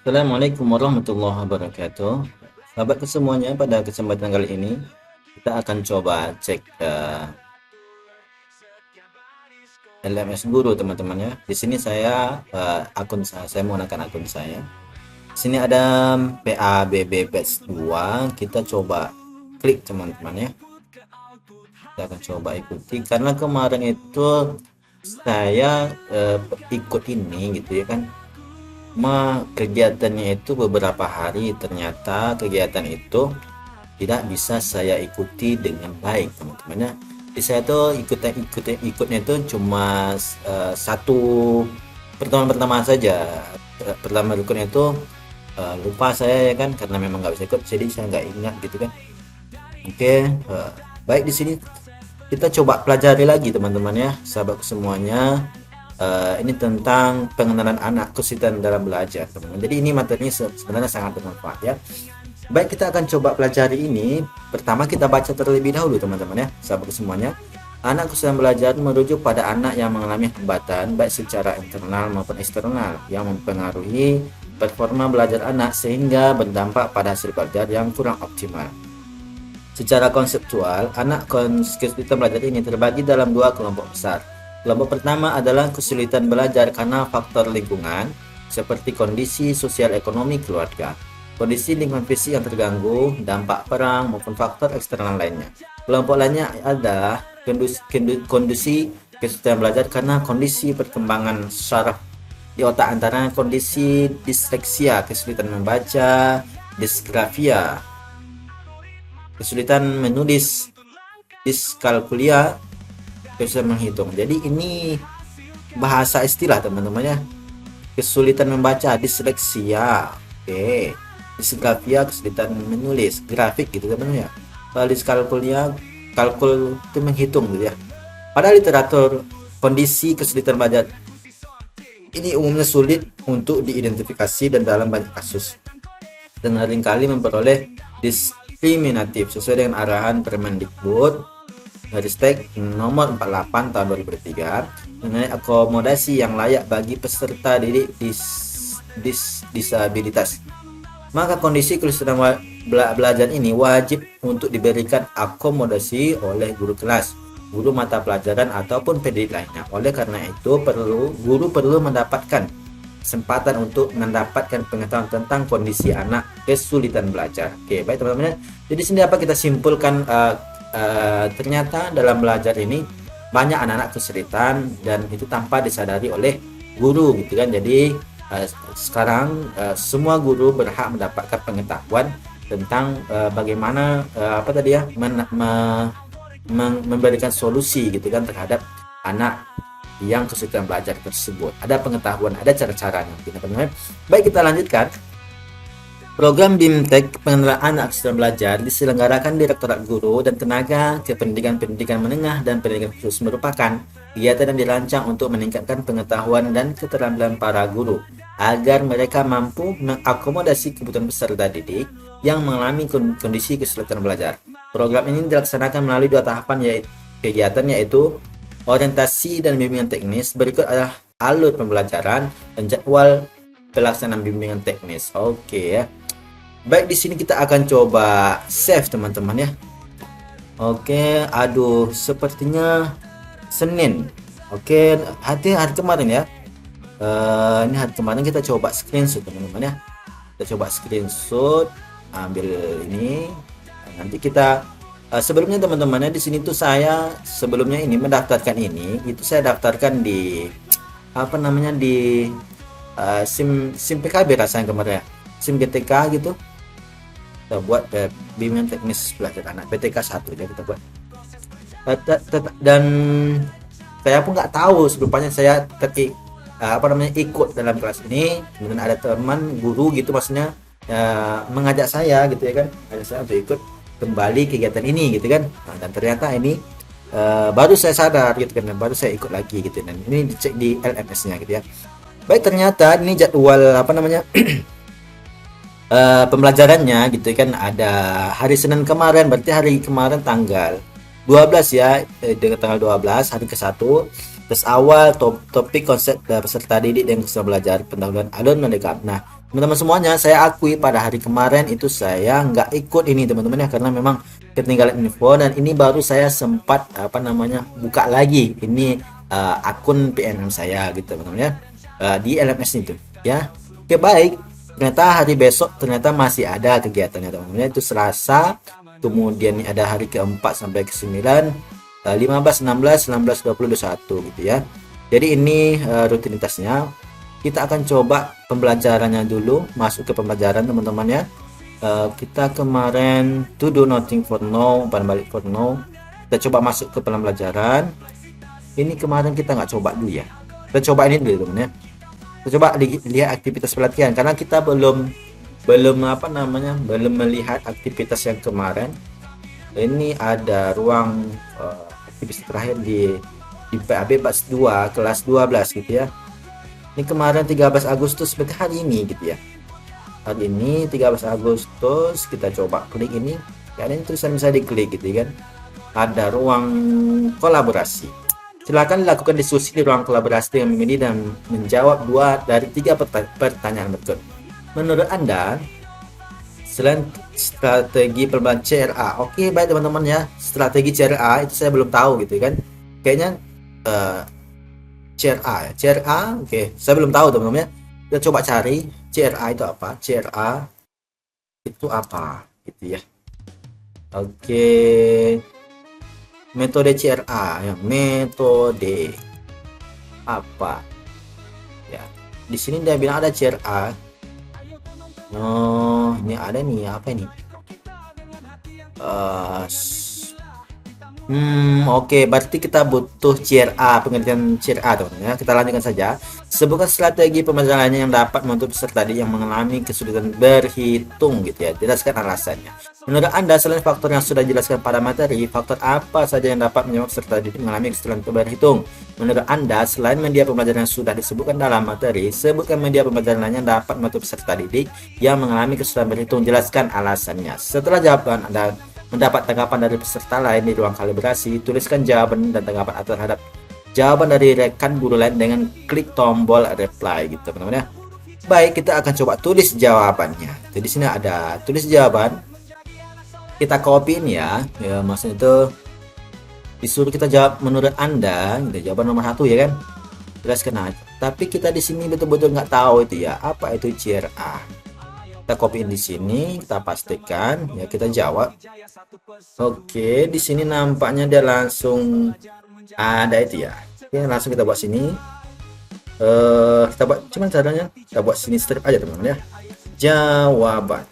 Assalamualaikum warahmatullahi wabarakatuh. Sahabatku semuanya, pada kesempatan kali ini kita akan coba cek LMS Guru teman-teman ya. Di sini saya menggunakan akun saya. Di sini ada PABB Batch 2. Kita coba klik teman-teman ya. Kita akan coba ikuti karena kemarin itu saya ikut ini gitu ya kan. Kegiatannya itu beberapa hari, ternyata kegiatan itu tidak bisa saya ikuti dengan baik teman-teman ya. Jadi saya tuh ikutnya itu cuma satu pertemuan pertama saja. Pertama ikutnya itu lupa saya ya kan, karena memang nggak bisa ikut, jadi saya nggak ingat gitu kan. Oke, baik, di sini kita coba pelajari lagi teman-teman ya, sahabat semuanya. Ini tentang pengenalan anak, kesulitan dalam belajar teman-teman. Jadi ini materinya sebenarnya sangat bermanfaat ya. Baik, kita akan coba pelajari ini. Pertama kita baca terlebih dahulu teman-teman ya, sahabat semuanya. Anak kesulitan belajar merujuk pada anak yang mengalami hambatan baik secara internal maupun eksternal yang mempengaruhi performa belajar anak sehingga berdampak pada hasil belajar yang kurang optimal. Secara konseptual, anak kesulitan belajar ini terbagi dalam dua kelompok besar. Kelompok pertama adalah kesulitan belajar karena faktor lingkungan, seperti kondisi sosial ekonomi keluarga, kondisi lingkungan fisik yang terganggu, dampak perang, maupun faktor eksternal lainnya. Kelompok lainnya adalah kondisi kesulitan belajar karena kondisi perkembangan saraf di otak, antara kondisi disleksia, kesulitan membaca, disgrafia, kesulitan menulis, diskalkulia, kesulitan menghitung. Jadi ini bahasa istilah teman-teman ya. Kesulitan membaca, disleksia, oke. Disgrafia, kesulitan menulis, grafik gitu teman-teman ya. Kalau diskalkulia, kalkul itu menghitung gitu ya. Pada literatur, kondisi kesulitan belajar ini umumnya sulit untuk diidentifikasi dan dalam banyak kasus dan seringkali memperoleh diskriminatif sesuai dengan arahan Permendikbud Ristek nomor 48 tahun 2003 mengenai akomodasi yang layak bagi peserta didik disabilitas. Maka kondisi kesulitan belajar ini wajib untuk diberikan akomodasi oleh guru kelas, guru mata pelajaran ataupun pendidik lainnya. Oleh karena itu guru perlu mendapatkan kesempatan untuk mendapatkan pengetahuan tentang kondisi anak kesulitan belajar. Oke, baik teman-teman. Jadi sini apa kita simpulkan, ternyata dalam belajar ini banyak anak-anak kesulitan dan itu tanpa disadari oleh guru gitu kan. Jadi sekarang semua guru berhak mendapatkan pengetahuan tentang bagaimana memberikan solusi gitu kan terhadap anak yang kesulitan belajar tersebut. Ada pengetahuan, ada cara-caranya gitu, teman-teman. Baik, kita lanjutkan. Program BIMTEK pengenalan anak kesulitan belajar diselenggarakan Direktorat Guru dan Tenaga Kependidikan Pendidikan Menengah dan Pendidikan Khusus, merupakan kegiatan yang dirancang untuk meningkatkan pengetahuan dan keterampilan para guru agar mereka mampu mengakomodasi kebutuhan peserta didik yang mengalami kondisi kesulitan belajar. Program ini dilaksanakan melalui dua tahapan kegiatan, yaitu orientasi dan bimbingan teknis. Berikut adalah alur pembelajaran dan jadwal pelaksanaan bimbingan teknis. Oke ya. Baik, di sini kita akan coba save teman-teman ya. Oke, aduh, sepertinya Senin. Oke, hari kemarin ya. Ini hari kemarin kita coba screenshot teman-teman ya. Kita coba screenshot, ambil ini. Nanti kita sebelumnya teman-teman ya, di sini tuh saya sebelumnya ini mendaftarkan ini, itu saya daftarkan di di SIM PKB rasanya kemarin ya. SIM GTK gitu. Kita buat bimbingan teknis belajar anak PTK 1 ya, kita buat. Dan saya pun nggak tahu sebelumnya saya ikut dalam kelas ini, kemudian ada teman guru gitu maksudnya mengajak saya gitu ya kan, ajak saya untuk ikut kembali kegiatan ini gitu kan. Nah, dan ternyata ini baru saya sadar gitu kan, baru saya ikut lagi gitu, dan ini dicek di LMS-nya gitu ya. Baik, ternyata ini jadwal pembelajarannya gitu kan. Ada hari Senin kemarin, berarti hari kemarin tanggal 12 ya, dengan tanggal 12 hari ke-1. Terus awal topik konsep peserta didik dan kesulitan belajar, pendahuluan alur mendekap. Nah, teman-teman semuanya, saya akui pada hari kemarin itu saya nggak ikut ini teman-teman ya, karena memang ketinggalan info, dan ini baru saya sempat apa namanya buka lagi ini akun PNM saya gitu teman-teman ya, di LMS itu ya. Oke baik, ternyata hari besok ternyata masih ada kegiatannya teman-teman ya, itu Selasa, kemudian ini ada hari keempat sampai ke-9, 15, 16, 19, 20, 21 gitu ya. Jadi ini rutinitasnya. Kita akan coba pembelajarannya dulu, masuk ke pembelajaran teman-teman ya. Kita kemarin to do nothing for now, umpan balik for now. Kita coba masuk ke pembelajaran. Ini kemarin kita nggak coba dulu ya. Kita coba ini dulu teman ya. Kita coba lihat aktivitas pelatihan, karena kita belum apa namanya belum melihat aktivitas yang kemarin. Ini ada ruang aktivitas terakhir di PAB batch 2 kelas 12 gitu ya. Ini kemarin 13 Agustus berarti hari ini gitu ya. Hari ini 13 Agustus kita coba klik ini. Karena ini tulisan bisa diklik gitu kan. Ada ruang kolaborasi. Silakan lakukan diskusi di ruang kolaborasi dengan memilih dan menjawab 2 dari 3 pertanyaan berikut. Menurut Anda, selain strategi perubahan CRA, oke baik teman-teman ya, strategi CRA itu saya belum tahu gitu kan. Kayaknya CRA ya, CRA oke, saya belum tahu teman-teman ya. Kita coba cari CRA itu apa, CRA itu apa gitu ya. Oke, metode CRA ya, metode apa ya, di sini dia bilang ada CRA. Oh ini ada nih, apa ini, oke, berarti kita butuh CRA, pengertian CRA teman-teman ya. Kita lanjutkan saja. Sebutkan strategi pembelajarannya yang dapat membantu peserta didik yang mengalami kesulitan berhitung gitu ya. Jelaskan alasannya. Menurut Anda, selain faktor yang sudah dijelaskan pada materi, faktor apa saja yang dapat menyebabkan peserta didik mengalami kesulitan berhitung? Menurut Anda, selain media pembelajaran yang sudah disebutkan dalam materi, sebutkan media pembelajaran lain yang dapat membantu peserta didik yang mengalami kesulitan berhitung. Jelaskan alasannya. Setelah jawaban Anda mendapat tanggapan dari peserta lain di ruang kalibrasi, tuliskan jawaban dan tanggapan terhadap jawaban dari rekan guru lain dengan klik tombol reply gitu teman-teman ya. Baik, kita akan coba tulis jawabannya. Jadi di sini ada tulis jawaban. Kita copy ini ya, maksudnya itu disuruh kita jawab menurut Anda, gitu, jawaban nomor 1 ya kan. Jelaskan aja. Tapi kita di sini betul-betul nggak tahu itu ya, apa itu CRA. Kita copyin di sini, kita pastikan ya, kita jawab. Oke, di sini nampaknya dia langsung ada itu ya. Oke, langsung kita buat sini. Kita buat cuman caranya kita buat sini strip aja teman-teman ya. Jawaban.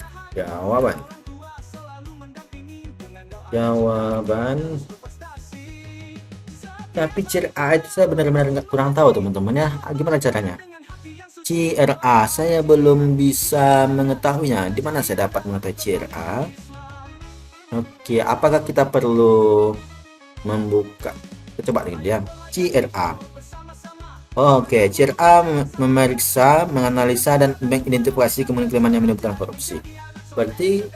Tapi CRA itu saya benar-benar nggak kurang tahu teman-teman ya. Gimana caranya? CRA saya belum bisa mengetahuinya. Di mana saya dapat mengetahui CRA? Oke, apakah kita perlu membuka? Kita coba lihat ya. CRA. Oke, CRA memeriksa, menganalisa dan mengidentifikasi kemungkinan yang menimbulkan korupsi. Berarti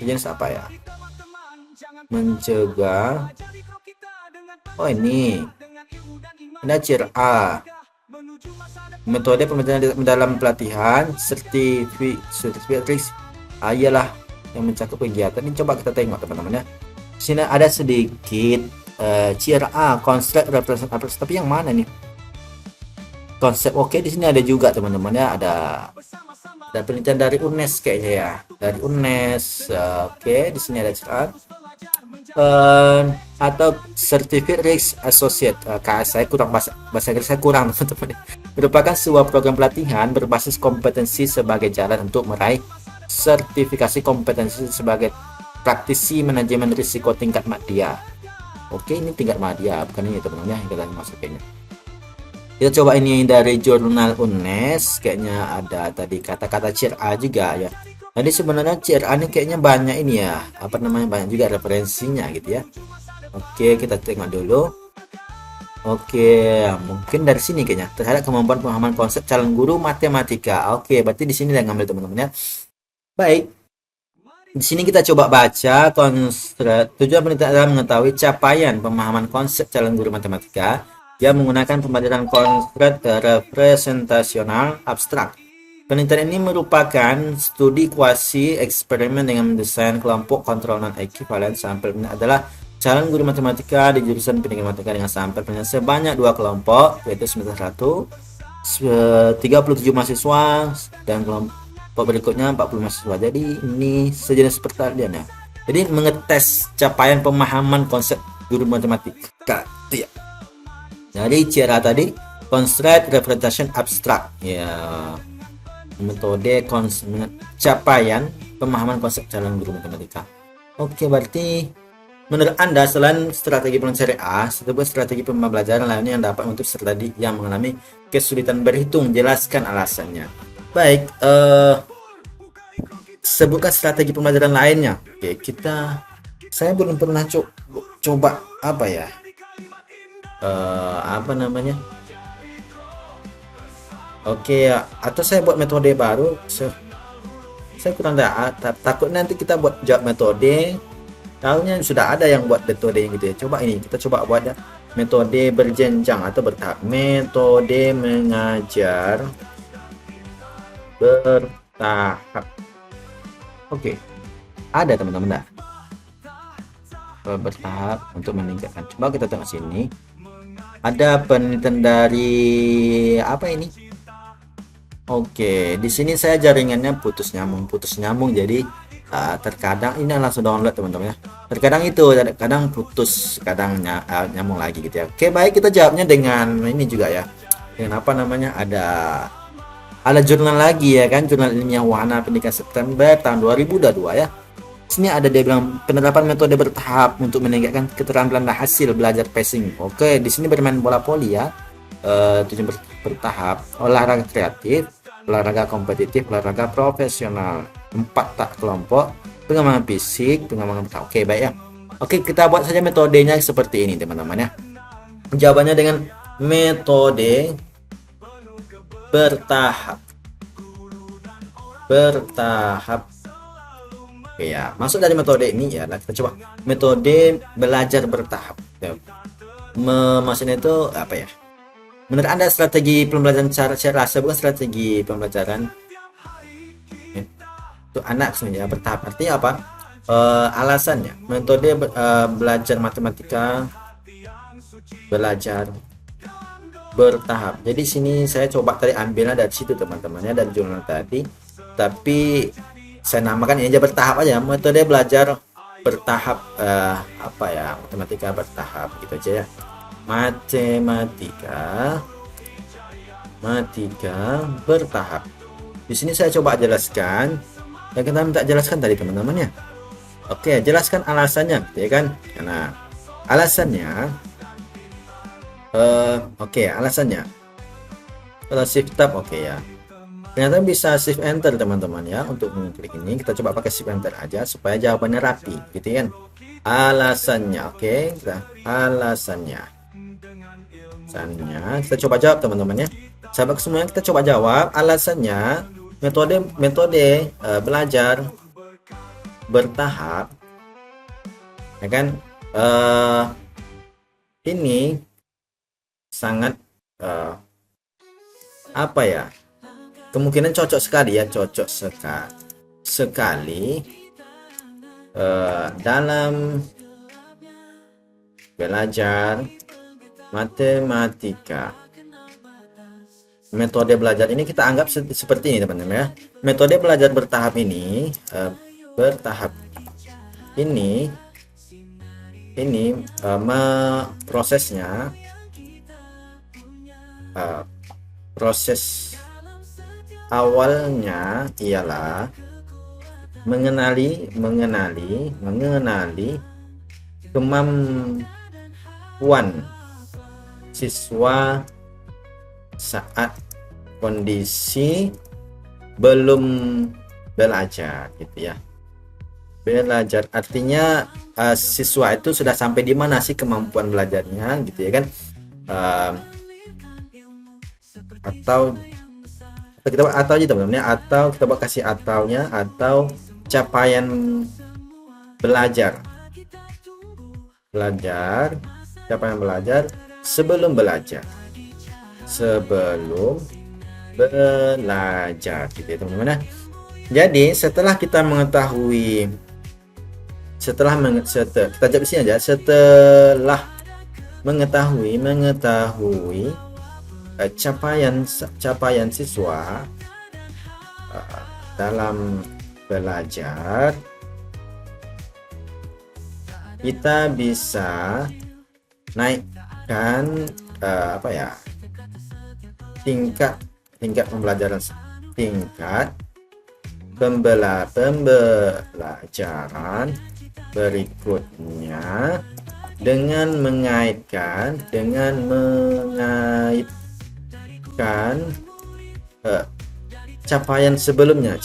jenis apa ya? Mencegah. Oh ini. Ada CRA. Metode pembelajaran dalam pelatihan sertifikat ialah yang mencakup kegiatan ini. Coba kita tengok teman-teman ya. Di sini ada sedikit CRA konsep representasi, tapi yang mana nih konsep? Oke, di sini ada juga teman-teman ya, ada penelitian dari UNES kayaknya ya, dari UNES. Oke, di sini ada CRA atau Certificate Risk Associate. Saya kurang bahasa Inggris saya kurang teman-teman. Merupakan sebuah program pelatihan berbasis kompetensi sebagai jalan untuk meraih sertifikasi kompetensi sebagai praktisi manajemen risiko tingkat madya. Oke, ini tingkat madya, bukan ini teman-teman ya yang kita masukinnya. Kita coba ini dari jurnal UNES, kayaknya ada tadi kata-kata CRA juga ya. Jadi sebenarnya CRA ini kayaknya banyak ini ya, apa namanya, banyak juga referensinya gitu ya. Oke, kita tengok dulu. Oke, mungkin dari sini kayaknya terhadap kemampuan pemahaman konsep calon guru matematika. Oke, berarti di sini yang ngambil teman-teman ya. Baik. Di sini kita coba baca konsep tujuan penelitian adalah mengetahui capaian pemahaman konsep calon guru matematika yang menggunakan pembelajaran konsep representasional abstrak. Penelitian ini merupakan studi kuasi eksperimen dengan mendesain kelompok kontrol non-ekivalen. Sampel ini adalah calon guru matematika di jurusan pendidikan matematika dengan sampel penelitian sebanyak 2 kelompok, yaitu semester 1 37 mahasiswa dan kelompok berikutnya 40 mahasiswa. Jadi ini sejenis pertanian ya. Jadi mengetes capaian pemahaman konsep guru matematika. Ya. Jadi cara tadi constraint representation abstract ya, metode capaian pemahaman konsep calon guru matematika. Oke, berarti menurut Anda selain strategi pembelajaran A, sebuah strategi pembelajaran lainnya yang dapat untuk strategi yang mengalami kesulitan berhitung, jelaskan alasannya. Baik, sebutkan strategi pembelajaran lainnya. Oke, saya belum pernah coba apa ya? Apa namanya? Oke, atau saya buat metode baru. Saya kurang takut nanti kita buat jawab metode. Tahunya sudah ada yang buat metode yang gitu ya. Coba ini kita coba buat ya. Metode berjenjang atau bertahap. Metode mengajar bertahap. Oke. Ada teman-teman dah. Bertahap untuk meningkatkan. Coba kita tengok sini. Ada penelitian dari apa ini? Oke, di sini saya jaringannya putus nyambung. Jadi terkadang ini langsung download teman-teman ya. Terkadang putus, kadang nyambung lagi gitu ya. Oke, baik, kita jawabnya dengan ini juga ya. Dengan apa namanya? Ada jurnal lagi ya kan, Jurnal Ilmiah Wahana Pendidikan September tahun 2022 ya. Sini ada dia bilang penerapan metode bertahap untuk meningkatkan keterampilan hasil belajar pacing. Oke, di sini bermain bola voli ya. Tujuan bertahap, olahraga kreatif, olahraga kompetitif, olahraga profesional, 4 tak kelompok, pengembangan fisik, pengembangan bertahap. Oke, baik ya. Oke, kita buat saja metodenya seperti ini teman-teman ya. Jawabannya dengan metode bertahap. Oke ya, masuk dari metode ini ya, kita coba metode belajar bertahap ya. Maksudnya itu apa ya? Menurut Anda strategi pembelajaran secara rasa bukan strategi pembelajaran untuk anak sebenarnya bertahap. Artinya apa? Alasannya metode belajar matematika belajar bertahap. Jadi sini saya coba tadi ambilnya dari situ teman-temannya, dari jurnal tadi. Tapi saya namakan ini aja bertahap aja, metode belajar bertahap apa ya, matematika bertahap gitu aja ya. Matematika bertahap. Di sini saya coba jelaskan yang kita minta jelaskan tadi teman-teman ya. Oke, jelaskan alasannya ya kan. Nah, alasannya alasannya kalau shift tab oke ya. Ternyata bisa shift enter teman-teman ya. Untuk mengklik ini kita coba pakai shift enter aja supaya jawabannya rapi gitu kan. Alasannya oke, alasannya kita coba jawab teman-teman ya. Sahabat semuanya, kita coba jawab alasannya metode belajar bertahap ya kan. Ini sangat apa ya, kemungkinan cocok sekali dalam belajar matematika. Metode belajar ini kita anggap seperti ini teman-teman ya. Metode belajar bertahap ini prosesnya proses awalnya ialah mengenali kemampuan siswa saat kondisi belum belajar gitu ya. Belajar artinya siswa itu sudah sampai di mana sih kemampuan belajarnya gitu ya kan. Atau aja teman-teman ya, atau kita buat kasih atau capaian belajar capaian belajar sebelum belajar gitu ya teman-teman. Jadi setelah kita mengetahui kita jawab di sini aja, setelah mengetahui capaian siswa dalam belajar, kita bisa naikkan tingkat pembelajaran, tingkat pembelajaran berikutnya dengan mengaitkan capaian sebelumnya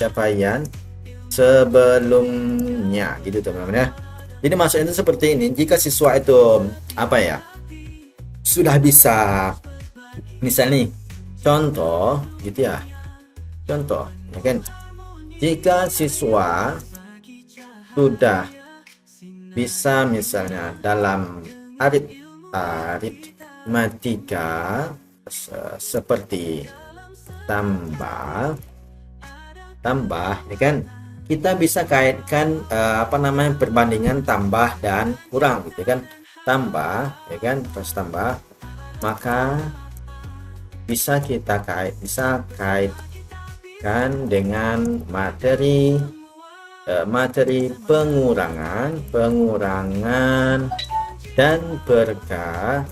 gitu teman-teman ya. Jadi maksudnya itu seperti ini, jika siswa itu sudah bisa, misalnya contoh gitu ya, ya kan, jika siswa sudah bisa misalnya dalam aritmatika seperti tambah ya kan, kita bisa kaitkan perbandingan tambah dan kurang gitu kan, tambah ya kan, terus tambah, maka bisa kita kaitkan dengan materi pengurangan dan perkalian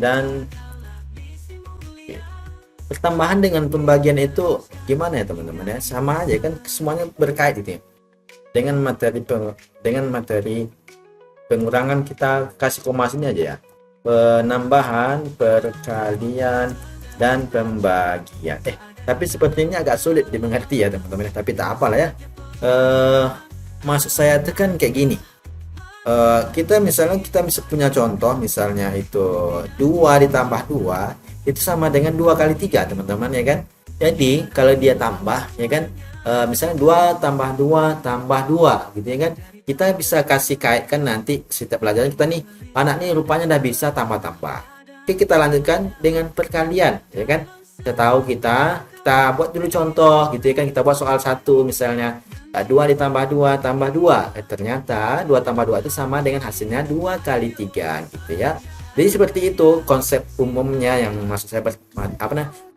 dan pertambahan dengan pembagian. Itu gimana ya teman-teman ya, sama aja kan, semuanya berkait gitu ya. Dengan materi pengurangan kita kasih koma sini aja ya, penambahan, perkalian dan pembagian. Tapi sepertinya agak sulit dimengerti ya teman-teman, tapi tak apalah ya. Maksud saya itu kan kayak gini, kita bisa punya contoh, misalnya itu 2 ditambah 2 itu sama dengan 2 kali 3 teman-teman ya kan. Jadi kalau dia tambah ya kan, misalnya 2 tambah 2 tambah 2 gitu ya kan, kita bisa kasih kaitkan nanti setiap pelajaran kita nih, anak nih rupanya udah bisa tambah-tambah. Oke, kita lanjutkan dengan perkalian ya kan. Kita buat dulu contoh gitu ya kan, kita buat soal 1 misalnya 2 ditambah 2 tambah 2, ternyata 2 tambah 2 itu sama dengan hasilnya 2 kali 3 gitu ya. Jadi seperti itu konsep umumnya yang maksud saya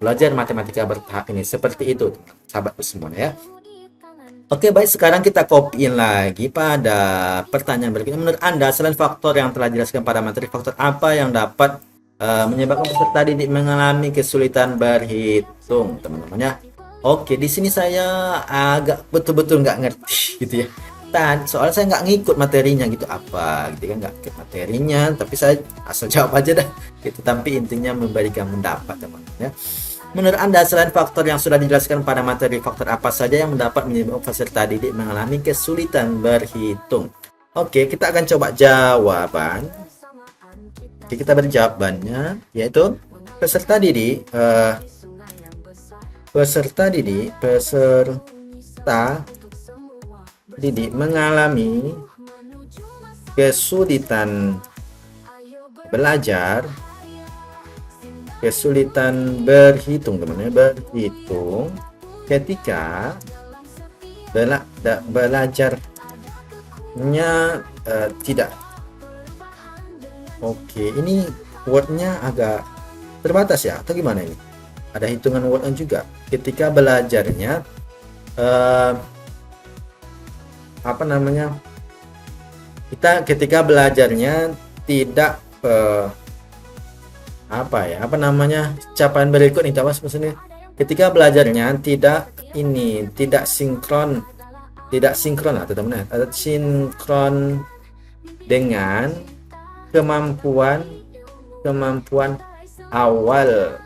belajar matematika bertahap ini, seperti itu sahabatku semua ya. Oke, baik, sekarang kita copyin lagi pada pertanyaan berikutnya. Menurut Anda, selain faktor yang telah dijelaskan pada materi, faktor apa yang dapat menyebabkan peserta didik mengalami kesulitan berhitung, teman-teman ya? Oke, di sini saya agak betul-betul nggak ngerti gitu ya. Soalnya saya nggak ngikut materinya gitu gitu kan, nggak ikut materinya, tapi saya asal jawab aja dah gitu, tapi intinya memberikan pendapat teman-teman ya. Menurut Anda, selain faktor yang sudah dijelaskan pada materi, faktor apa saja yang mendapat menyebabkan peserta didik mengalami kesulitan berhitung? Oke, kita akan coba jawaban. Oke, kita beri jawabannya, yaitu peserta didik mengalami kesulitan belajar, kesulitan berhitung teman-teman, berhitung ketika belajarnya tidak. Oke, ini wordnya agak terbatas ya, atau gimana ini? Ada hitungan wordnya juga. Ketika belajarnya ketika belajarnya tidak capaian berikut nih, maksudnya ketika belajarnya tidak sinkron atau teman-teman, ada sinkron dengan kemampuan awal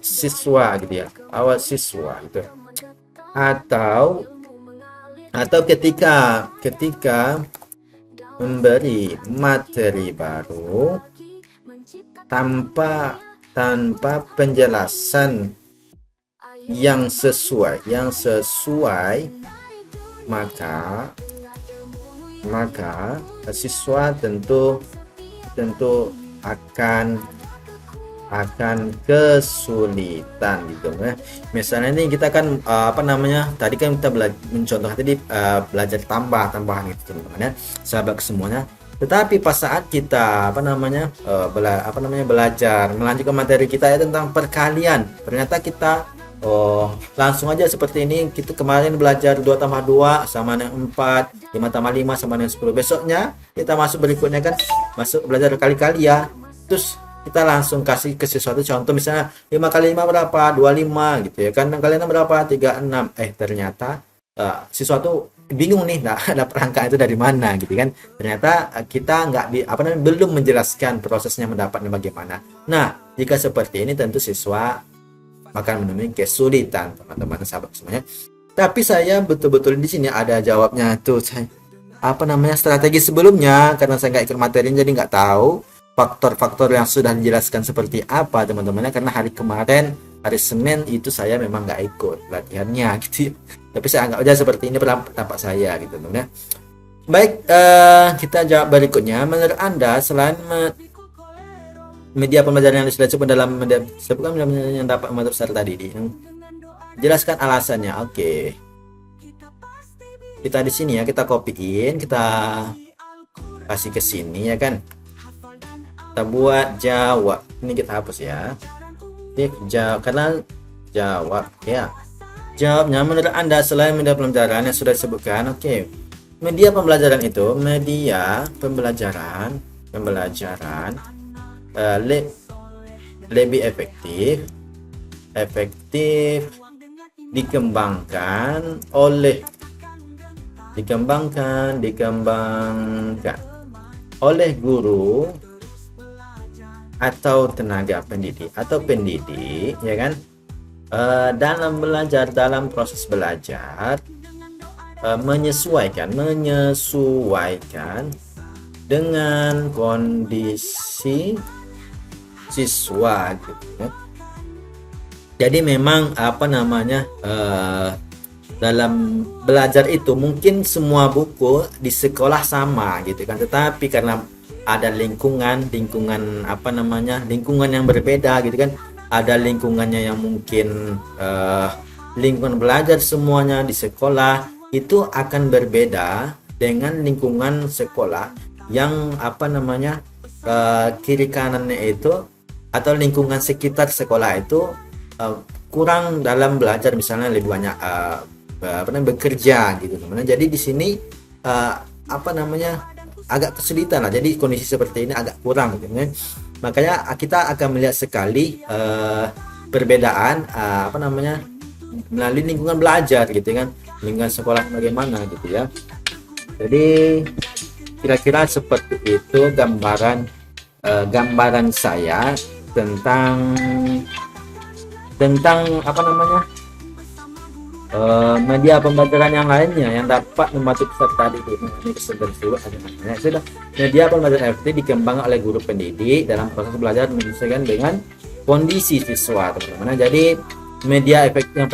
siswa gitu ya, awal siswa gitu, atau ketika memberi materi baru tanpa penjelasan yang sesuai, maka siswa tentu akan akan kesulitan gitu ya. Misalnya nih kita kan tadi kan kita mencontohkan tadi belajar tambahan gitu teman-teman ya, sahabat semuanya. Tetapi pas saat kita belajar melanjutkan materi kita ya tentang perkalian, ternyata kita langsung aja seperti ini. Kita kemarin belajar 2 tambah 2 sama dengan 4, 5 tambah 5 sama dengan 10. Besoknya kita masuk berikutnya kan, masuk belajar kali-kali ya. Terus kita langsung kasih ke sesuatu contoh, misalnya 5 kali 5 berapa? 25 gitu ya kan. 6 kali 6 berapa? 36. Ternyata sesuatu bingung nih, nah ada perangkat itu dari mana gitu kan. Ternyata kita belum menjelaskan prosesnya mendapatnya bagaimana. Nah, jika seperti ini tentu siswa akan menemui kesulitan teman-teman sahabat semuanya. Tapi saya betul-betul di sini ada jawabnya tuh, strategi sebelumnya, karena saya nggak ikut materinya jadi nggak tahu faktor-faktor yang sudah dijelaskan seperti apa teman-teman, karena hari kemarin hari Senin itu saya memang nggak ikut latihannya gitu. Tapi saya anggap aja seperti ini pendapat saya gitu teman-teman. Baik, kita jawab berikutnya. Menurut Anda selain media pembelajaran yang sudah cukup dalam sebutkan yang dapat membantu peserta didik, jelaskan alasannya. Oke, kita di sini ya, kita copyin, kita kasih ke sini ya kan, kita buat jawab. Ini kita hapus ya, karena jawab ya. Jawabnya, menurut Anda selain media pembelajaran yang sudah disebutkan, oke, media pembelajaran itu media pembelajaran lebih efektif dikembangkan oleh guru atau tenaga pendidik ya kan, dalam proses belajar, menyesuaikan dengan kondisi siswa gitu ya. Jadi memang dalam belajar itu mungkin semua buku di sekolah sama gitu kan, tetapi karena ada lingkungan yang berbeda gitu kan. Ada lingkungannya yang mungkin lingkungan belajar semuanya di sekolah itu akan berbeda dengan lingkungan sekolah yang kiri kanannya itu atau lingkungan sekitar sekolah itu kurang dalam belajar, misalnya lebih banyak bekerja gitu teman-teman. Jadi di sini agak kesulitan lah. Jadi kondisi seperti ini agak kurang gitu kan. Makanya kita akan melihat sekali perbedaan melalui lingkungan belajar gitu kan, lingkungan sekolah bagaimana gitu ya. Jadi kira-kira seperti itu gambaran saya tentang media pembelajaran yang lainnya yang dapat membantu peserta didik. Sudah, media pembelajaran efektif dikembangkan oleh guru pendidik dalam proses belajar menyesuaikan dengan kondisi siswa teman-teman. Jadi media yang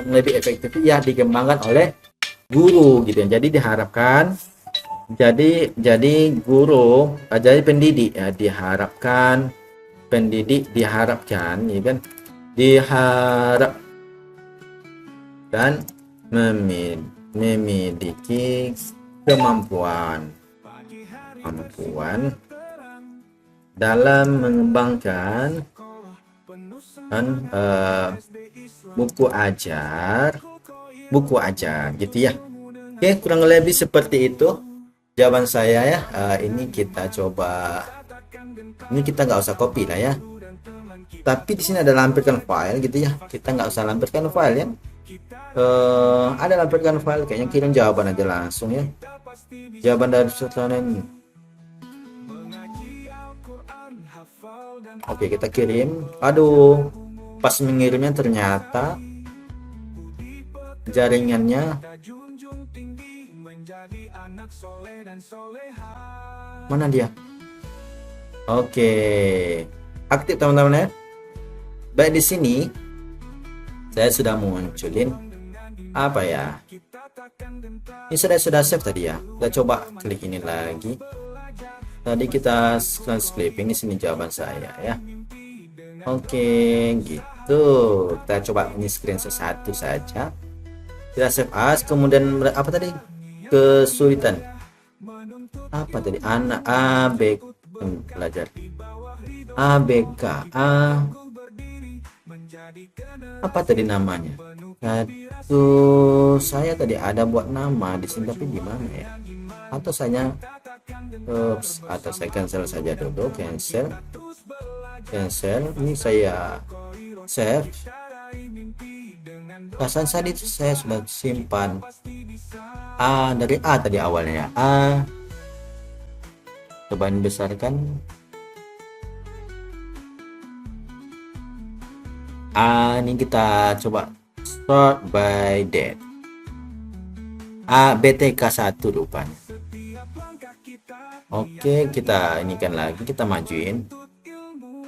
lebih efektif ya dikembangkan oleh guru gitu ya. Jadi diharapkan pendidik ya diharapkan ya kan, dan memiliki kemampuan dalam mengembangkan buku ajar gitu ya. Oke, kurang lebih seperti itu jawaban saya ya. Ini kita coba, ini kita nggak usah copy lah ya, tapi di sini ada lampirkan file gitu ya. Kita nggak usah lampirkan file ya. Ada lampirkan file, kayaknya kirim jawaban aja langsung ya. Jawaban dari peserta ini. Oke, kita kirim. Aduh, pas mengirimnya ternyata jaringannya mana dia. Oke, aktif teman-teman ya. Baik, di sini saya sudah munculin ini sudah save tadi ya. Kita coba klik ini lagi. Tadi kita transcribing, di sini jawaban saya ya. Oke, gitu. Kita coba ini screenshot satu saja. Kita save as, kemudian apa tadi? Kesulitan. Apa tadi? Anak A, B, belajar. A, B, K, A. Apa tadi namanya? Satu, saya tadi ada buat nama di sini tapi di mana ya? Atau saya atau saya cancel saja dulu, cancel. Ini saya save. Perasaan tadi saya sudah simpan. A, dari A tadi awalnya ya. A, coba dibesarkan. A, ini kita coba sort by date. A, BTK 1 rupanya. Oke, kita ini kan lagi, kita majuin.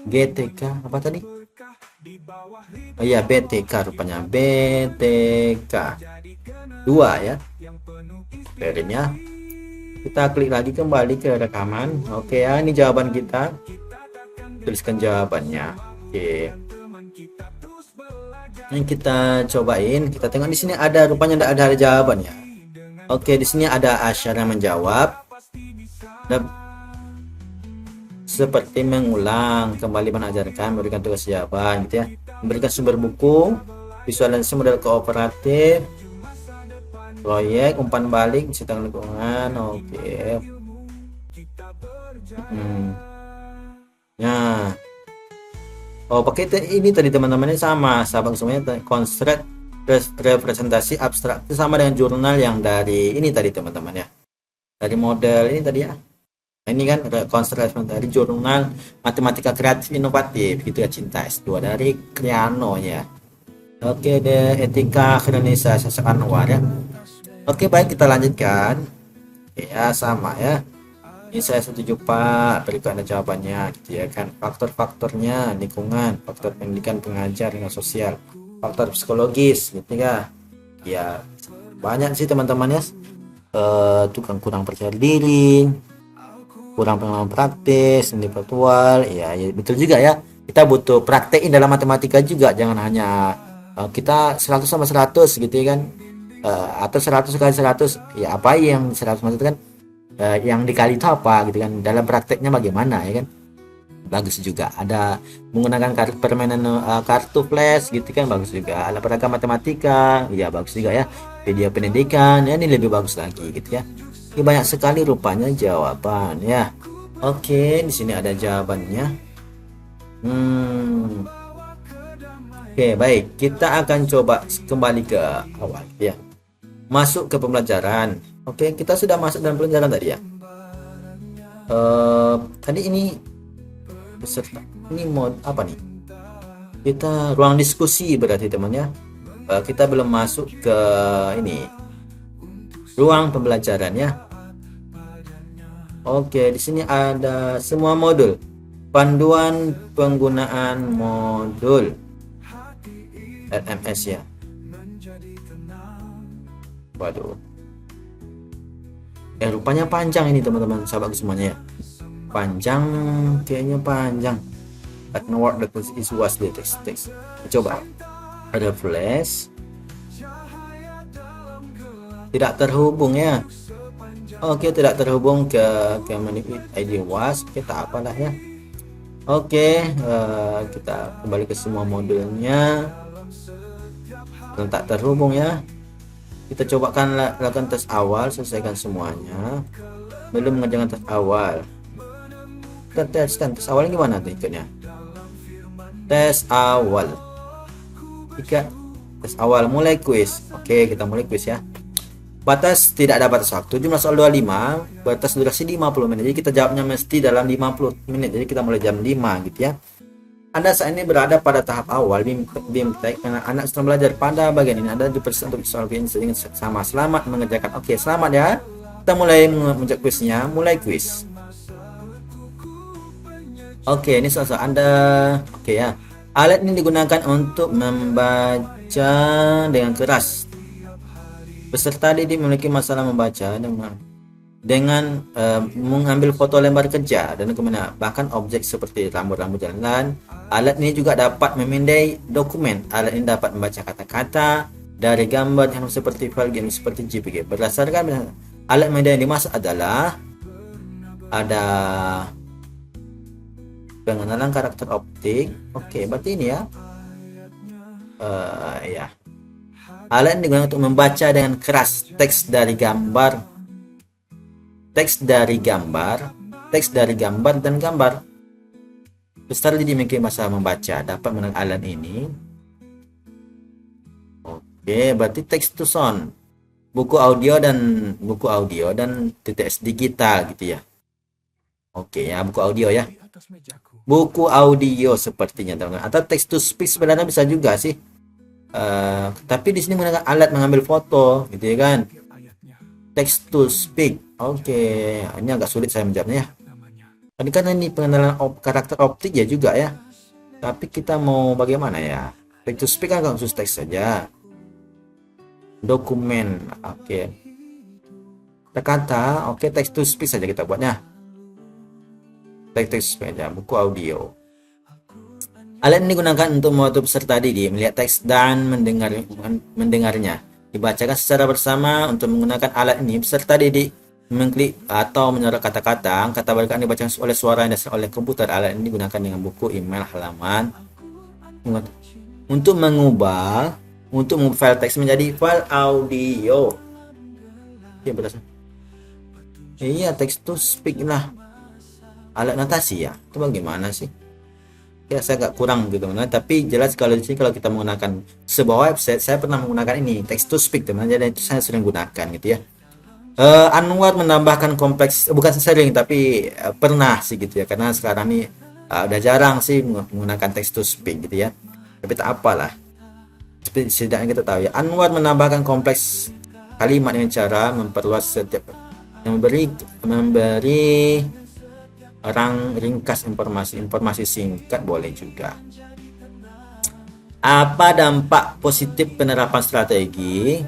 GTK apa tadi? Oh iya, BTK rupanya. BTK 2 ya. Periodenya. Kita klik lagi kembali ke rekaman. Oke ya, ini jawaban kita. Tuliskan jawabannya. Oke. Yang kita cobain, kita tengok di sini ada rupanya tidak ada jawabannya. Oke, di sini ada Asyara menjawab. Seperti mengulang, kembali mengajarkan, memberikan tugas jawaban gitu ya, memberikan sumber buku, visualisasi model kooperatif, proyek, umpan balik, cita lingkungan. Oke. Nah, oh pakai ini tadi teman-teman, ini sama sahabat semuanya, konstruk representasi abstrak itu sama dengan jurnal yang dari ini tadi teman-teman ya, dari model ini tadi ya. Ini kan konstruksi dari jurnal matematika kreatif inovatif gitu ya, Cinta S2 dari Kriano ya. Oke deh, etika Indonesia Syasak Anwar ya. Oke baik, kita lanjutkan ya, sama ya. Ini saya setuju Pak, berikut ada jawabannya gitu ya kan. Faktor-faktornya lingkungan, faktor pendidikan pengajar dengan sosial, faktor psikologis gitu ya. Ya banyak sih teman-teman ya. Tukang kurang percaya diri, kurang pengalaman praktis, seni virtual, ya betul juga ya. Kita butuh praktekin dalam matematika juga, jangan hanya kita 100 sama 100 gitu ya kan, atau 100 kali 100, ya apa yang 100 itu kan, yang dikali itu apa gitu kan, dalam prakteknya bagaimana ya kan. Bagus juga ada menggunakan permainan kartu flash gitu kan, bagus juga. Ada peragam matematika, ya bagus juga ya. Video pendidikan, ya ini lebih bagus lagi gitu ya. Ini banyak sekali rupanya jawaban ya. Oke, di sini ada jawabannya. Oke, baik. Kita akan coba kembali ke awal ya. Masuk ke pembelajaran. Oke, kita sudah masuk dalam pembelajaran tadi ya. Tadi ini beserta. Ini mod apa nih? Kita ruang diskusi berarti teman ya. Kita belum masuk ke ini ruang pembelajaran ya. Oke, di sini ada semua modul. Panduan penggunaan modul LMS ya. Waduh. Rupanya panjang ini teman-teman, sahabat semuanya ya. Panjang, kayaknya panjang. Word is was the text. Coba. Ada flash. Tidak terhubung ya. Oke, tidak terhubung ke menu ID was, kita apalah ya. Oke, kita kembali ke semua modulnya. Tak terhubung ya. Kita cobakan lakukan tes awal, selesaikan semuanya. Belum mengerjakan tes awal. Kita tes awalnya gimana tuh ikutnya? Tes awal. Tes awal mulai kuis. Oke, kita mulai kuis ya. Batas tidak ada batas waktu, jumlah soal 25, batas durasi 50 menit. Jadi kita jawabnya mesti dalam 50 menit. Jadi kita mulai jam 5 gitu ya. Anda saat ini berada pada tahap awal BIMTEK, karena anak sedang belajar pada bagian ini. Anda dipersilakan untuk solving sama. Selamat mengerjakan. Oke, selamat ya. Kita mulai menjawab kuisnya. Mulai kuis. Oke, ini soal Anda. Oke ya. Alat ini digunakan untuk membaca dengan keras. Peserta didik memiliki masalah membaca dengan mengambil foto lembar kerja dan kemudian bahkan objek seperti rambut-rambut jalan. Alat ini juga dapat memindai dokumen. Alat ini dapat membaca kata-kata dari gambar yang seperti file game seperti JPG. Berdasarkan alat media yang dimaksud adalah ada pengenalan karakter optik. Oke, berarti ini ya. Ya. Alat ini digunakan untuk membaca dengan keras teks dari gambar, dan gambar. Besar dimiliki masa membaca dapat menggunakan alat ini. Oke, berarti text to sound, buku audio dan TTS digital gitu ya. Oke ya, buku audio ya. Buku audio sepertinya teman-teman. Atau text to speech sebenarnya bisa juga sih. Tapi di sini menggunakan alat mengambil foto gitu ya kan. Text to speak. Oke, ini agak sulit saya menjawabnya ya. Tadi kan ini pengenalan karakter optik ya juga ya. Tapi kita mau bagaimana ya? Text to speak kan khusus teks saja. Dokumen, oke. Kata-kata, oke, text to speech saja kita buatnya. Text to speech aja, buku audio. Alat ini digunakan untuk membantu peserta didik melihat teks dan mendengarnya. Dibacakan secara bersama. Untuk menggunakan alat ini, peserta didik mengklik atau menyorot kata-kata. Kata balikan dibacakan oleh suara yang dasar oleh komputer. Alat ini digunakan dengan buku, email, halaman. Untuk mengubah file teks menjadi file audio. Ya, berdasar. Iya, text to speak lah. Alat notasi ya. Itu bagaimana sih? Ya, saya agak kurang gitu teman-teman, tapi jelas kalau di sini kalau kita menggunakan sebuah website, saya pernah menggunakan ini text to speak teman-teman, jadi itu saya sering gunakan gitu ya. Anwar menambahkan kompleks, bukan sering tapi pernah sih gitu ya, karena sekarang ini udah jarang sih menggunakan text to speak gitu ya, tapi tak apalah, setidaknya kita tahu ya. Anwar menambahkan kompleks kalimat dengan cara memperluas setiap yang memberi ringkas informasi singkat boleh juga. Apa dampak positif penerapan strategi?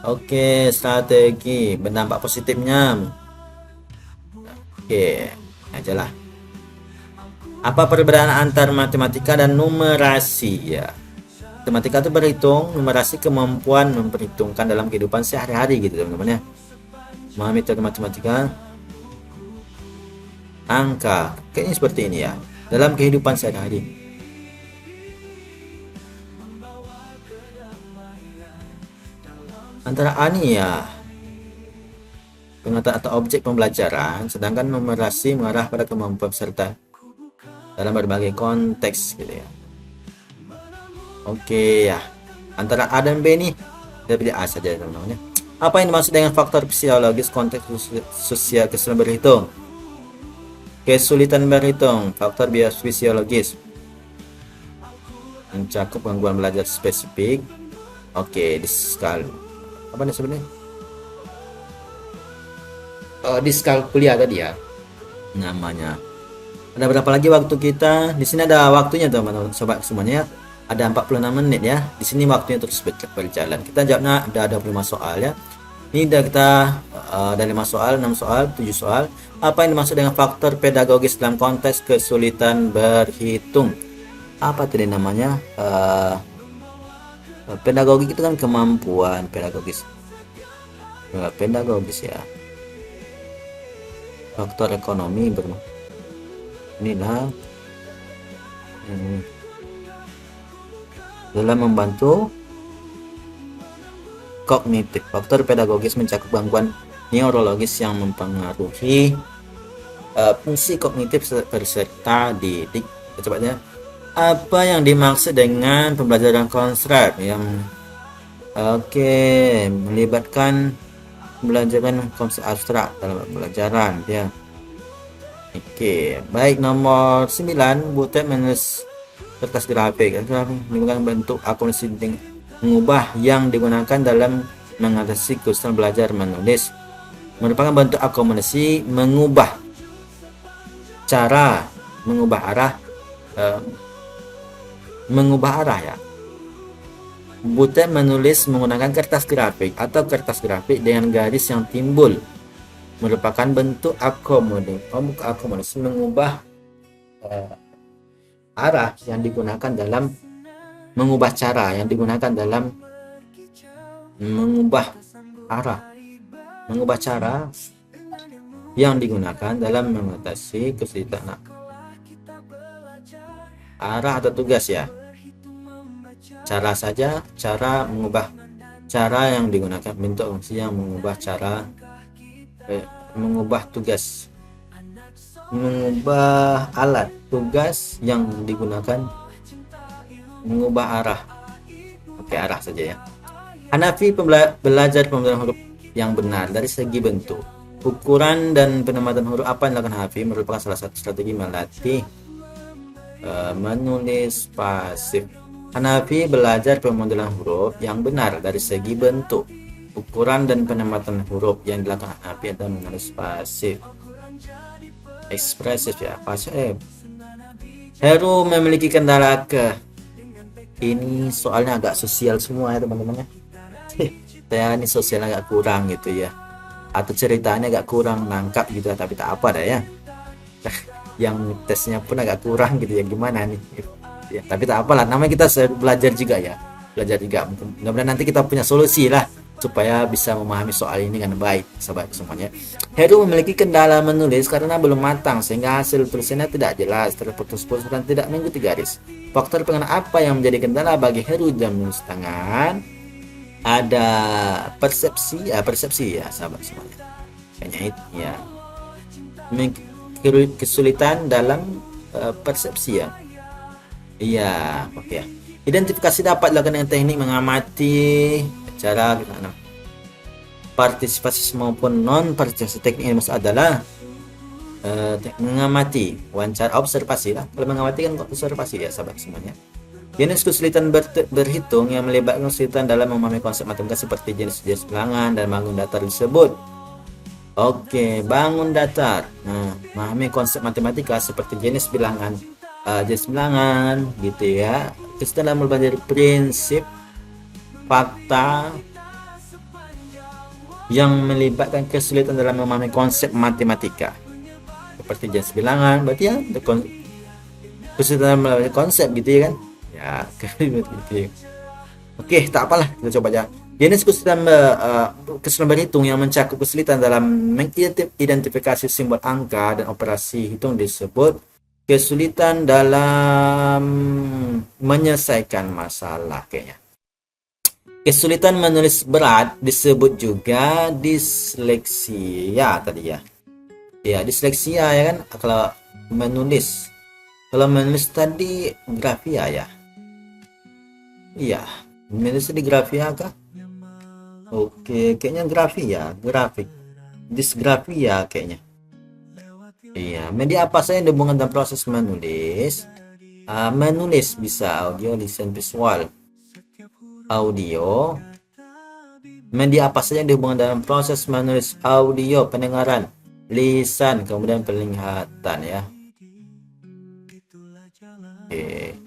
Oke, strategi berdampak positifnya. Oke, aja lah. Apa perbedaan antar matematika dan numerasi ya? Matematika itu berhitung, numerasi kemampuan memperhitungkan dalam kehidupan sehari-hari gitu teman-teman ya. Memahami teori matematika, angka kayaknya seperti ini ya dalam kehidupan sehari-hari. Antara ani ya pengertian atau objek pembelajaran, sedangkan numerasi mengarah pada kemampuan peserta dalam berbagai konteks gitu ya. Oke ya, antara A dan B nih kita pilih A saja teman-teman ya. Apa yang dimaksud dengan faktor psikologis konteks sosial kesulitan berhitung? Kesulitan berhitung, faktor biofisiologis, mencakup gangguan belajar spesifik. Oke, diskal apa nih sebenarnya? Diskalkulia tadi ya namanya. Ada berapa lagi waktu kita? Di sini ada waktunya teman-teman sobat semuanya. Ada 46 menit ya. Di sini waktunya terus berjalan. Kita jawabnya ada 25 soal ya. Ini udah kita dari 5 soal, 6 soal, 7 soal. Apa yang dimaksud dengan faktor pedagogis dalam konteks kesulitan berhitung? Apa tadi namanya? Pedagogik itu kan kemampuan pedagogis. Pedagogis ya. Faktor ekonomi inilah dalam membantu kognitif. Faktor pedagogis mencakup gangguan neurologis yang mempengaruhi fungsi kognitif peserta didik. Cepatnya, apa yang dimaksud dengan pembelajaran konsep yang melibatkan pembelajaran konsep abstrak dalam pembelajaran ya. Baik, nomor 9, Butet menulis kertas grafik menggunakan bentuk akomodasi mengubah yang digunakan dalam mengatasi kesulitan belajar menulis merupakan bentuk akomodasi mengubah cara mengubah arah ya. Butet menulis menggunakan kertas grafik atau kertas grafik dengan garis yang timbul merupakan bentuk akomodasi mengubah arah yang digunakan dalam mengubah cara yang digunakan dalam mengubah arah mengubah cara yang digunakan dalam mengatasi kesulitan arah atau tugas ya. Cara saja, cara mengubah cara yang digunakan, bentuk fungsi yang mengubah cara mengubah tugas, mengubah alat tugas yang digunakan, mengubah arah. Oke, arah saja ya. Hanafi belajar pembelajaran huruf yang benar dari segi bentuk, ukuran dan penempatan huruf. Apa yang dilakukan Hanafi merupakan salah satu strategi melatih menulis pasif. Hanafi belajar pemodelan huruf yang benar dari segi bentuk, ukuran dan penempatan huruf. Yang dilakukan Hanafi adalah menulis pasif, ekspresif ya, pasif. Heru memiliki kendala ke. Ini soalnya agak sosial semua ya teman-teman ya. Saya ini sosial agak kurang gitu ya, atau ceritanya agak kurang nangkap gitu ya, tapi tak apa dah ya. Yang tesnya pun agak kurang gitu ya, gimana nih ya, tapi tak apalah, namanya kita belajar juga ya, belajar juga. Mudah-mudahan nanti kita punya solusi lah supaya bisa memahami soal ini dengan baik sahabat semuanya. Heru memiliki kendala menulis karena belum matang sehingga hasil tulisannya tidak jelas, terputus-putus dan tidak mengikuti garis. Faktor pengenal apa yang menjadi kendala bagi Heru dalam menulis tangan? Ada persepsi ya sahabat semuanya, kayaknya itu ya, kesulitan dalam persepsi ya. Iya, oke ya. Identifikasi dapat dilakukan dengan teknik mengamati cara partisipasi maupun non partisipasi. Teknik ini maksud adalah mengamati, wawancara, observasi lah. Kalau mengamati kan observasi ya sahabat semuanya. Jenis kesulitan berhitung yang melibatkan kesulitan dalam memahami konsep matematika seperti jenis bilangan dan bangun datar disebut. Oke, bangun datar. Nah, memahami konsep matematika seperti jenis bilangan gitu ya. Kesulitan dalam belajar prinsip, fakta yang melibatkan kesulitan dalam memahami konsep matematika seperti jenis bilangan, berarti ya kesulitan dalam memahami konsep gitu ya kan ya. Oke, tak apalah, kita coba aja. Jenis kesulitan berhitung yang mencakup kesulitan dalam mengidentifikasi simbol angka dan operasi hitung disebut kesulitan dalam menyelesaikan masalah kayaknya. Kesulitan menulis berat disebut juga disleksia tadi ya. Ya, disleksia ya kan kalau menulis. Kalau menulis tadi grafia ya. Iya, menulis di grafia kah? Oke, kayaknya grafik. Disgrafia kayaknya. Iya, media apa saja yang dihubungkan dalam proses menulis? Menulis bisa audio, lisan, visual. Audio. Media apa saja yang dihubungkan dalam proses menulis? Audio, pendengaran, lisan, kemudian penglihatan ya. Oke.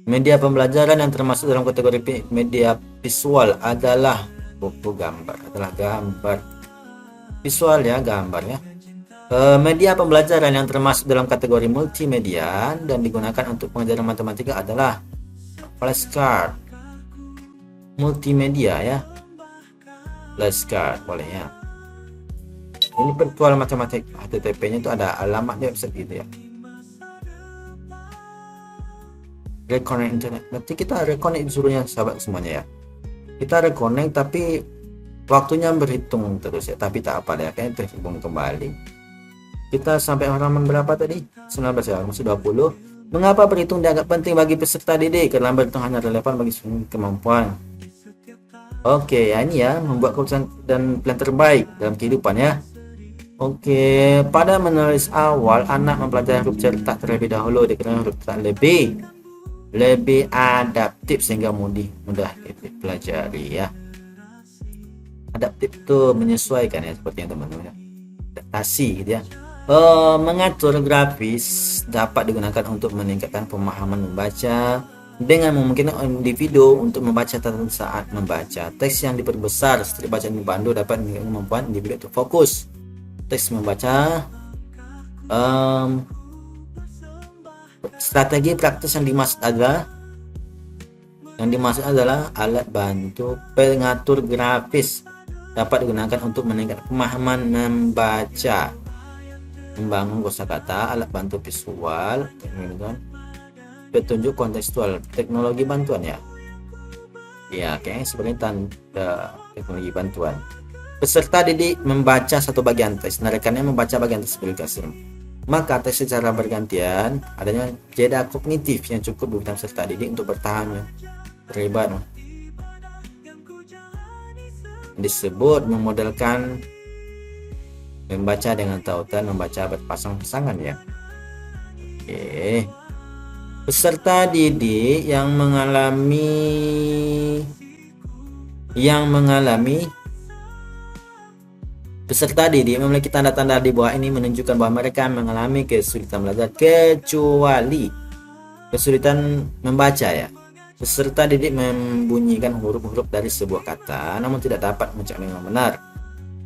Media pembelajaran yang termasuk dalam kategori media visual adalah buku gambar, visual ya, gambar ya. Media pembelajaran yang termasuk dalam kategori multimedia dan digunakan untuk pengajaran matematika adalah flashcard, multimedia ya, flashcard boleh ya. Ini virtual matematik, HTTP-nya itu ada alamat di website gitu ya. Reconnect internet, berarti kita reconnect disuruhnya sahabat semuanya ya. Kita reconnect tapi waktunya berhitung terus ya, tapi tak apa ya, kayaknya terhubung kembali. Kita sampai halaman berapa tadi? 19 ya, masih 20. Mengapa berhitung dianggap penting bagi peserta didik? Karena berhitung hanya relevan bagi semua kemampuan. Oke, ya ini ya, membuat keputusan dan plan terbaik dalam kehidupan ya. Oke, pada menulis awal, anak mempelajari huruf cetak terlebih dahulu, dikira huruf cetak lebih adaptif sehingga mudah dipelajari ya. Adaptif itu menyesuaikan ya, seperti yang teman-teman, adaptasi gitu ya. Mengatur grafis dapat digunakan untuk meningkatkan pemahaman membaca dengan memungkinkan individu untuk membaca saat membaca. Teks yang diperbesar seperti bacaan dipandu dapat meningkatkan kemampuan individu untuk fokus konteks membaca. Strategi praktis yang dimaksud adalah alat bantu pengatur grafis dapat digunakan untuk meningkatkan pemahaman membaca, membangun kosakata, alat bantu visual, petunjuk kontekstual, teknologi bantuan ya. Ya, kayaknya sebenarnya teknologi bantuan. Peserta didik membaca satu bagian teks, nah rekannya membaca bagian teks berikutnya. Maka tes secara bergantian, adanya jeda kognitif yang cukup bagi peserta didik untuk bertahan terlibat. Disebut memodelkan membaca dengan tautan membaca berpasang-pasangan ya. Oke. Peserta didik yang mengalami peserta didik memiliki tanda-tanda di bawah ini menunjukkan bahwa mereka mengalami kesulitan belajar kecuali kesulitan membaca ya. Peserta didik membunyikan huruf-huruf dari sebuah kata namun tidak dapat mengucapnya dengan benar.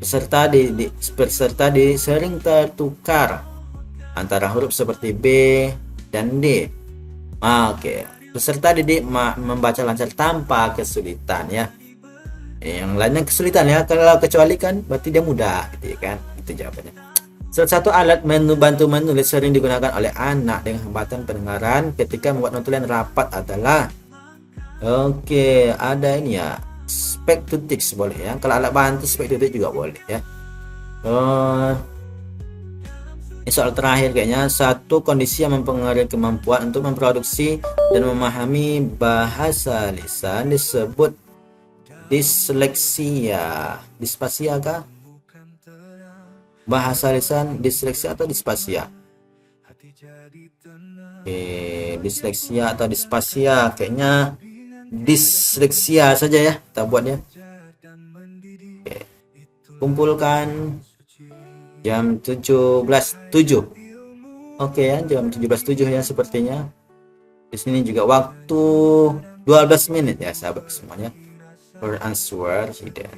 Peserta didik sering tertukar antara huruf seperti B dan D. Oke, peserta didik membaca lancar tanpa kesulitan ya. Yang lainnya kesulitan ya, kalau kecuali kan berarti dia mudah gitu kan, itu jawabannya. Salah satu alat bantu menulis sering digunakan oleh anak dengan hambatan pendengaran ketika membuat notulen rapat adalah ada ini ya, speak to text boleh ya. Kalau alat bantu speak to text juga boleh ya. Ini soal terakhir kayaknya, satu kondisi yang mempengaruhi kemampuan untuk memproduksi dan memahami bahasa lisan disebut disleksia. Dispasia kah? Bahasa lisan disleksia atau dispasia? Disleksia atau dispasia, kayaknya disleksia saja ya kita buat ya. Kumpulkan jam 17.07. Ya, jam 17.07 ya sepertinya. Di sini juga waktu 12 menit ya sahabat semuanya. For answer tidak.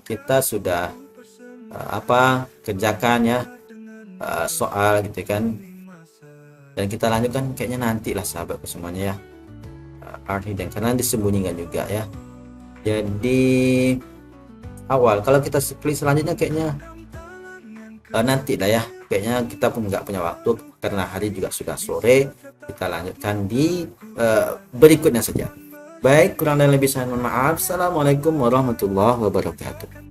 Kita sudah kerjakan ya soal gitu kan. Dan kita lanjutkan kayaknya nanti lah sahabat semuanya ya. Art hidden karena disembunyikan juga ya. Jadi awal kalau kita klik selanjutnya kayaknya nanti lah ya, kayaknya kita pun nggak punya waktu karena hari juga sudah sore. Kita lanjutkan di berikutnya saja. Baik, kurang dan lebih saya mohon maaf. Assalamualaikum warahmatullahi wabarakatuh.